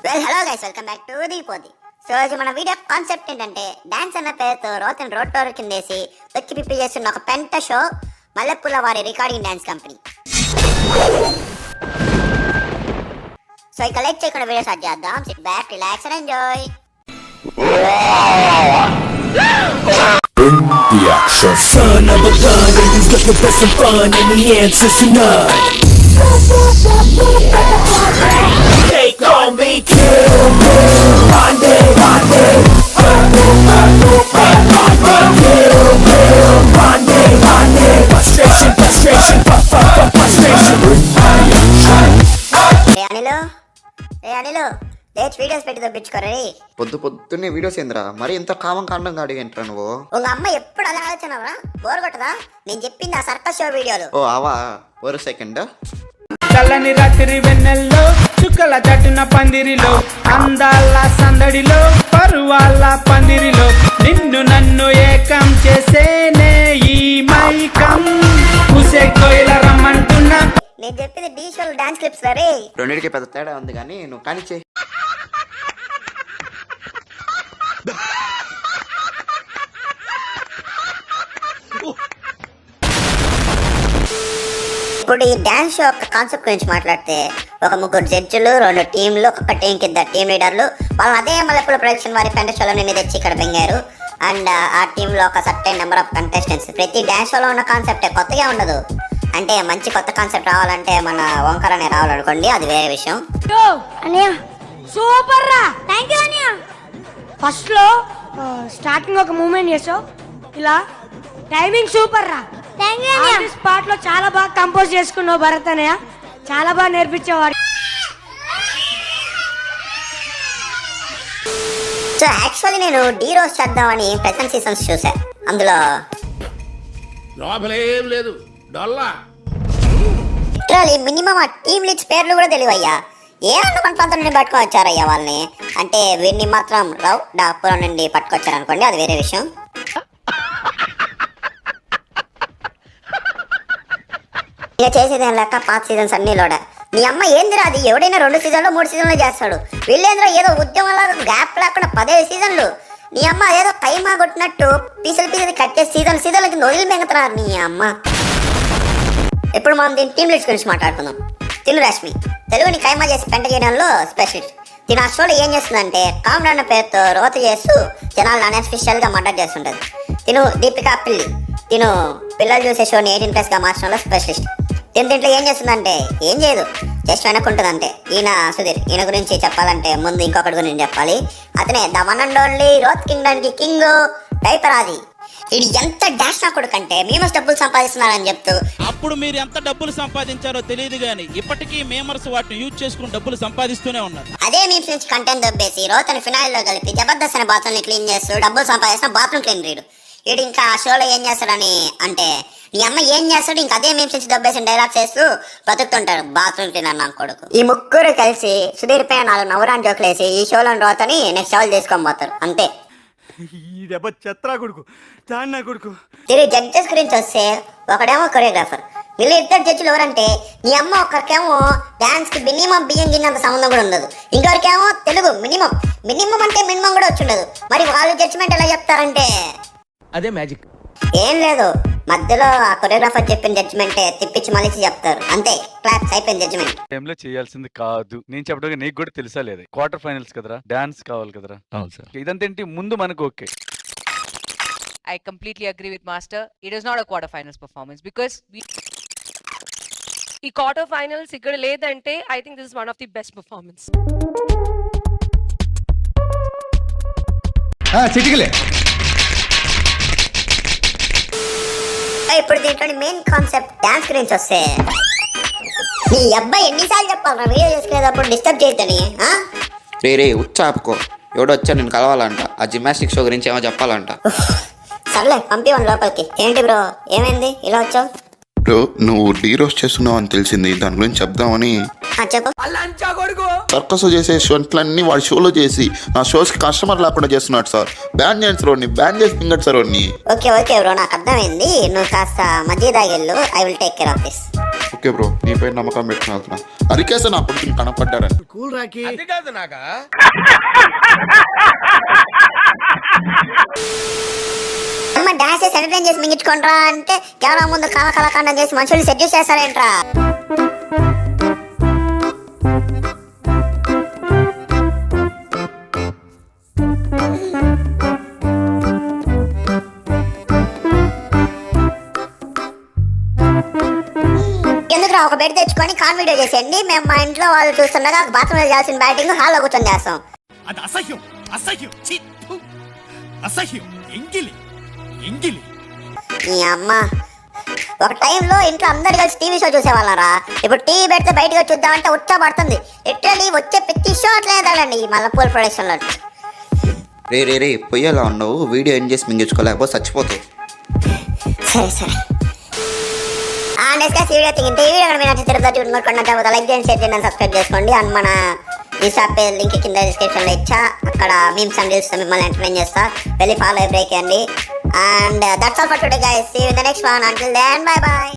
Hello guys, welcome back to the పోది. So మన video concept ఏంటంటే డాన్స్ అన్న పేరుతో రోతన్ రోడ్ టోర్ కిందేసి తొక్కి పిప్పి చేస్తున్న ఒక పెంట షో మల్లెపూల వారి రికార్డింగ్ డాన్స్ కంపెనీ. సో ఇక లైక్ చేయకుండా వీడియో స్టార్ట్ చేద్దాం. SIT back, relax and enjoy. In the action, son of a gun, and he's looking for some fun, and the answer's none. Take on me, kill me, Monday, Monday. Kill me, Monday, Monday. Frustration, frustration, frustration. Bring the action. Anil లేచి videos పెట్టి తప్పించుకోరే. పొద్దున్నే videos ఏందిరా మరి ఎంత కామం కాండం గాడి ఏంట్రా నువ్వు? ఒక అమ్మ ఎప్పుడు అలా ఆలోచనవరా? బోర్ కొట్టదా నేను చెప్పింది ఆ సర్కస్ షో వీడియోలు? ఓ అవా, ఒక సెకండ్. చల్లని రాత్రి వెన్నెల్లో చుక్కల జట్టున పందిరిలో అందాల సందడిలో పరువాల పందిరిలో నిన్ను నన్ను ఏకం చేసేనే ఈ మైకం కుసే కోయిల రమ్మంటున్నా. నేను చెప్పింది డీ షో డాన్స్ క్లిప్స్ రే. రెండింటికి పెద్ద తేడా ఉంది కానీ నువ్వు కానిచ్చే. ఇప్పుడు ఈ డాన్స్ షో యొక్క కాన్సెప్ట్ గురించి మాట్లాడితే ఒక ముగ్గురు జడ్జిలు, 2 టీంలు, ఒక టీం కింద టీం లీడర్లు వాళ్ళు అదే మల్లెపూల ప్రొడక్షన్ వారి పెంట షోలో నిన్ను తెచ్చి ఇక్కడ బెంగారు. అండ్ ఆ టీంలో ఒక సర్టెన్ నెంబర్ ఆఫ్ కంటెస్టెంట్స్. ప్రతి డాన్స్ షోలో ఉన్న కాన్సెప్టే కొత్తగా ఉండదు. అంటే మంచి కొత్త కాన్సెప్ట్ రావాలంటే మన ఓంకార్ అనే రావాలనుకోండి, అది వేరే విషయం. సూపర్ రా, థ్యాంక్ యూ అన్నయ్య. ఫస్ట్ లో స్టార్టింగ్ ఒక మూమెంట్ చేసావు, ఇలా టైమింగ్ సూపర్ రా, థ్యాంక్ యూ అన్నయ్య. స్పాట్ లో చాలా బాగా కంపోజ్ చేసుకున్నావు భరత్ అన్నయ్య, చాలా బాగా నేర్పించేవాడు. సో యాక్చువల్లీ నేను డీ రోజ్ చేద్దామని ప్రెసెంట్ సీజన్స్ చూసా. అందులో లోపలేం లేదు, డొల్లా మినిమం ఆ టీమ్ లీడ్స్ పేర్లు కూడా తెలివయ్యా. ఏ అన్నమాట ప్రాంతం నుండి పట్టుకొని వచ్చారయ్యా వాళ్ళని. అంటే వీరిని మాత్రం రావు డాపురం నుండి పట్టుకొచ్చారు అనుకోండి, అది వేరే విషయం. ఇక చేసేది ఏం లేక పాత సీజన్స్ అన్ని లోడ. నీ అమ్మ ఏందిరా అది? ఎవడైనా 2 సీజన్లు 3 సీజన్లు చేస్తాడు. వీళ్ళేంద్రో ఏదో ఉద్యమంలాగా గ్యాప్ లేకుండా 15 సీజన్లు. నీ అమ్మ ఏదో కైమా కొట్టినట్టు పీసులు కట్టే సీజన్ల కింద వదిలి మెంగుతున్నారు నీ అమ్మ. ఇప్పుడు మనం దీని టీమ్ లీడ్స్ గురించి మాట్లాడుకుందాం. తిను రష్మి తెలుగుని కైమా చేసి పెంట చేయడంలో స్పెషలిస్ట్. తిను ఆ షోలో ఏం చేస్తుందంటే కామెడీ అన్న పేరుతో రోత చేస్తూ జనాలను అన్అఫిషియల్గా మర్డర్ చేస్తుంటుంది. తిను దీపికా పిల్లి. తిను పిల్లలు చూసే షోని 18+ గా మార్చడంలో స్పెషలిస్ట్. దీంట్లో ఏం చేస్తుందంటే ఏం చేయదు, జస్ట్ వెనక్కుంటుంది అంతే. ఈయన సుధీర్, ఈయన గురించి చెప్పాలంటే ముందు ఇంకొకటి గురించి చెప్పాలి. అతనే ద వన్ అండ్ ఓన్లీ రోత్ కింగ్డమ్కి కింగ్ డైపర్ ఆది. ఇది ఎంత డాష్ నా కొడుకంటే మేము డబ్బులు సంపాదిస్తున్నారని చెప్తూ. అప్పుడు మీరు ఎంత డబ్బులు సంపాదించారో తెలియదు కానీ ఇప్పటికీ మేమర్స్ వాటిని యూజ్ చేసుకుని డబ్బులు సంపాదిస్తూనే ఉన్నారు. అదే మీమ్స్ నుంచి కంటెంట్ దొబ్బేసి రోతని ఫినాయిల్ లో కలిపి జబర్దస్త్ అనే బాత్రూమ్ ని క్లీన్ చేస్తూ డబ్బులు సంపాదిస్తున్న బాత్రూమ్ క్లీన్ రీడు. వీడు ఇంకా ఆ షోలో ఏం చేస్తాడని అంటే నీ అమ్మ ఏం చేస్తాడు, ఇంకా అదే మీమ్స్ నుంచి దొబ్బేసి డైలాగ్స్ చేస్తూ బతుకుతుంటాడు బాత్రూమ్ క్లీనర్ నా కొడుకు. ఈ ముగ్గురు కలిసి సుధీర్ పై 4 నవ్వురాని జోకులు వేసి ఈ షోలో రోతని నెక్స్ట్ షోలు తీసుకొని పోతారు అంతే. తిరిగి జడ్జెస్ గురించి వస్తే ఒకడేమో కొరియోగ్రాఫర్. వీళ్ళు 2 జడ్జిలు ఎవరంటే నీ అమ్మ ఒకరికేమో డాన్స్ కి మినిమం బియ్యం గిన్నంత సంబంధం కూడా ఉండదు, ఇంకొకరికేమో తెలుగు మినిమం అంటే మినిమం కూడా వచ్చి ఉండదు. మరి వాళ్ళు జడ్జిమెంట్ ఎలా చెప్తారంటే అదే మ్యాజిక్. ఏం లేదు, మధ్యలో ఆ కొరియోగ్రాఫర్ చెప్పిన జడ్జిమెంటే తిప్పించి మళ్ళీ చెప్తారు అంతే. క్లాప్స్ అయిపోయింది జడ్జిమెంట్. టైంలో చేయాల్సింది కాదు నేను చెప్పడం, నీకు కూడా తెలుసా లేదు. క్వార్టర్ ఫైనల్స్ కదరా, డాన్స్ కావాలి కదరా. అవును సార్. ఇదంతేంటి ముందు మనకు okay. I completely agree with Master. It is not a quarterfinals performance because ఈ క్వార్టర్ ఫైనల్స్ ఇక్కడ లేదంటే I think this is one of the best performance. చిటికలే. ఇప్పుడు దీంట్లో మెయిన్ కాన్సెప్ట్ డాన్స్ గురించి వస్తే నీ అబ్బాయి ఎన్నిసార్లు చెప్పాలరా వీడియో చేసుకునేటప్పుడు డిస్టర్బ్ చేయొద్దని. రే ఉచ్చాపుకో, ఎవడో వచ్చా నేను కలవాలంట. ఆ జిమ్నాస్టిక్ షో గురించి ఏమో చెప్పాలంట. సర్లే పంపివ్వండి లోపలికి. ఏంటి బ్రో ఏమైంది ఇలా వచ్చావు? బ్రో నువ్వు డీ రోస్ట్ చేస్తున్నావు అని తెలిసింది, దాని గురించి చెప్దామని. చెప్పు. సర్కస్ చేసే షోట్లన్నీ వాడి షోలో చేసి నా షోస్కి కస్టమర్ లేకుండా చేస్తున్నాడు సార్. బ్యాన్ చేయండి రోడ్ని, బ్యాన్ చేసి పింగట్ సార్ వాడిని. ఓకే బ్రో నాకు అర్థమైంది. నువ్వు కాస్త మధ్య దాగెళ్ళు, I will take care of this. Okay bro నీపై నమ్మకం పెట్టుకుని వెళ్తున్నా అరికేసా నా కొడుకుని కనపడ్డారని అది కాదు నాగా అమ్మ డాన్స్ చేసి ఎంటర్టైన్ చేసి మింగించుకుంటారా అంటే కెమెరా ముందు కళాఖండం చేసి మనుషులు సెడ్యూస్ చేస్తారేంట్రా? ఎందుకురా ఒక బెడ్ తెచ్చుకొని కాన్ వీడియో చేసేయండి, మేము మా ఇంట్లో వాళ్ళు చూస్తుండగా బాత్రూమ్ చేయాల్సిన బ్యాటింగ్ హాల్లో కూర్చొని చేస్తాం. అది అసహ్యం అసహ్యం ఛీ, ఫు. అసహ్యం ఎంగిలి ఎంగిలి నీ అమ్మ ఒక టైంలో ఇంట్లో అందరు కలిసి టీవీ షో చూసేవాళ్ళరా, ఇప్పుడు టీవీ పెడితే బయటకు వచ్చి చూద్దామంటే ఉచ్చబడుతుంది. లిటరలీ వచ్చే ప్రతి షో అట్లనే తగలండి ఈ మల్లపూర్ ప్రొడక్షన్లో. రే పొయ్యేలా ఉండవు, వీడియో ఎండ్ చేసి మింగించుకోలేకపోతే చచ్చిపోతావు. సరే సరే నెక్స్ట్ వీడియో తింటే ఈ వీడియో మీరు నచ్చి తిరుపతి చూడకుండా లైక్ చేయండి, షేర్ చేయండి, సబ్స్క్రైబ్ చేసుకోండి. అండ్ మన ఇన్స్టా పేజ్ లింక్ కింద డిస్క్రిప్షన్లో ఇచ్చా, అక్కడ మీమ్స్ అండ్ రీల్స్ మిమ్మల్ని ఎంటర్టైన్ చేస్తా, వెళ్ళి ఫాలో అయి బ్రేక్ చేయండి. And that's all for today guys, see you in the next one, until then bye by.